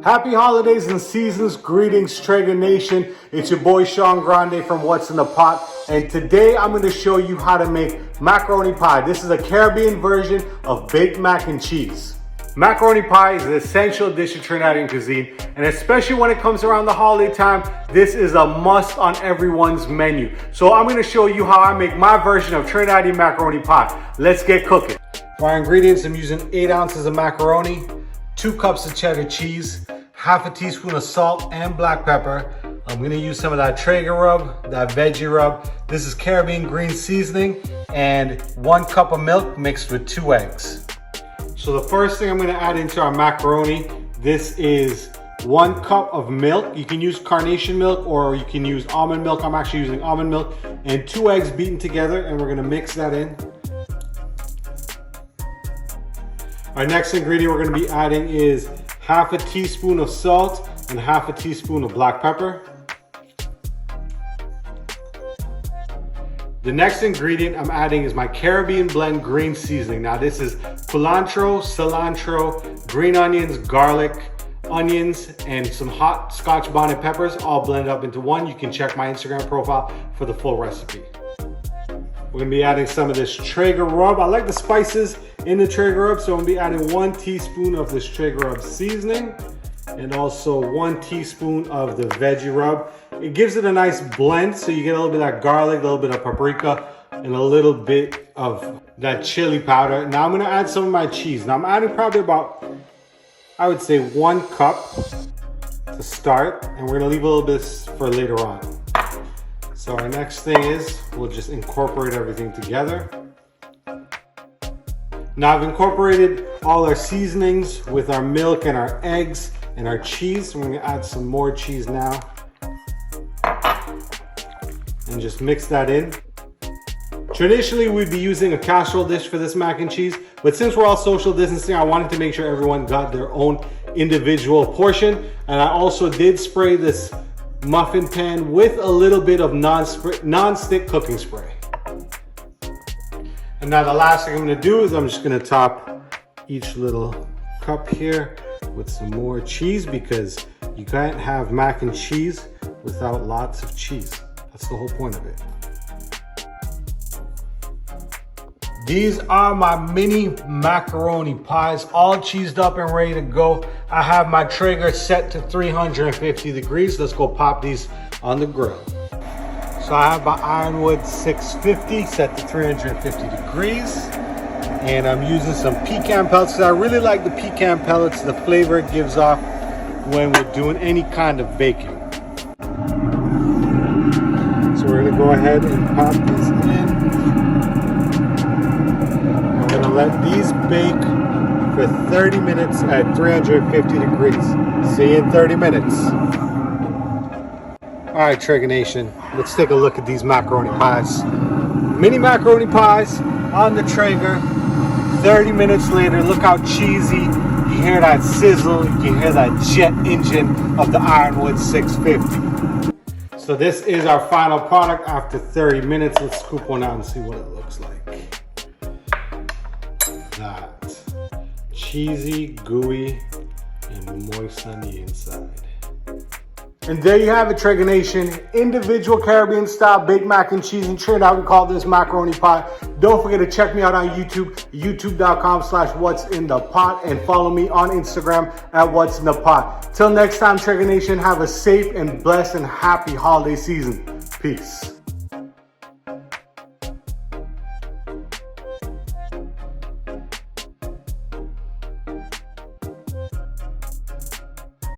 Happy holidays and seasons. Greetings, Traeger Nation. It's your boy Sean Grande from What's in the Pot. And today I'm going to show you how to make macaroni pie. This is a Caribbean version of baked mac and cheese. Macaroni pie is an essential dish of Trinidadian cuisine, and especially when it comes around the holiday time, this is a must on everyone's menu. So I'm going to show you how I make my version of Trinidadian macaroni pie. Let's get cooking. For our ingredients, I'm using 8 ounces of macaroni, 2 cups of cheddar cheese, half a teaspoon of salt and black pepper. I'm going to use some of that Traeger rub, that veggie rub. This is Caribbean green seasoning, and 1 cup of milk mixed with 2 eggs. So the first thing I'm going to add into our macaroni, this is 1 cup of milk. You can use carnation milk or you can use almond milk. I'm actually using almond milk, and 2 eggs beaten together, and we're going to mix that in. Our next ingredient we're going to be adding is half a teaspoon of salt and half a teaspoon of black pepper. The next ingredient I'm adding is my Caribbean blend green seasoning. Now this is culantro, cilantro, green onions, garlic, onions, and some hot Scotch bonnet peppers all blended up into one. You can check my Instagram profile for the full recipe. We're gonna be adding some of this Traeger rub. I like the spices in the Traeger rub, so I'm gonna be adding 1 teaspoon of this Traeger rub seasoning and also 1 teaspoon of the veggie rub. It gives it a nice blend, so you get a little bit of that garlic, a little bit of paprika, and a little bit of that chili powder. Now I'm gonna add some of my cheese. Now I'm adding probably about, I would say 1 cup to start, and we're gonna leave a little bit for later on. So our next thing is, we'll just incorporate everything together. Now I've incorporated all our seasonings with our milk and our eggs and our cheese. So we're gonna add some more cheese now. And just mix that in. Traditionally, we'd be using a casserole dish for this mac and cheese, but since we're all social distancing, I wanted to make sure everyone got their own individual portion. And I also did spray this muffin pan with a little bit of non-stick cooking spray. And now the last thing I'm gonna do is I'm just gonna top each little cup here with some more cheese, because you can't have mac and cheese without lots of cheese. That's the whole point of it. These are my mini macaroni pies, all cheesed up and ready to go. I have my Traeger set to 350 degrees. Let's go pop these on the grill. So I have my Ironwood 650 set to 350 degrees. And I'm using some pecan pellets because I really like the pecan pellets, the flavor it gives off when we're doing any kind of baking. So we're gonna go ahead and pop these in. We're gonna let these bake for 30 minutes at 350 degrees. See you in 30 minutes. All right, Traeger Nation, let's take a look at these macaroni pies. Mini macaroni pies on the Traeger. 30 minutes later, look how cheesy. You hear that sizzle, you can hear that jet engine of the Ironwood 650. So this is our final product after 30 minutes. Let's scoop one out and see what it looks like. That. Cheesy, gooey, and moist on the inside. And there you have it, Traeger Nation. Individual Caribbean style baked mac and cheese in Trinidad. We call this macaroni pie. Don't forget to check me out on YouTube, youtube.com/what'sinthepot, and follow me on Instagram at What's in the Pot. Till next time, Traeger Nation, have a safe and blessed and happy holiday season. Peace.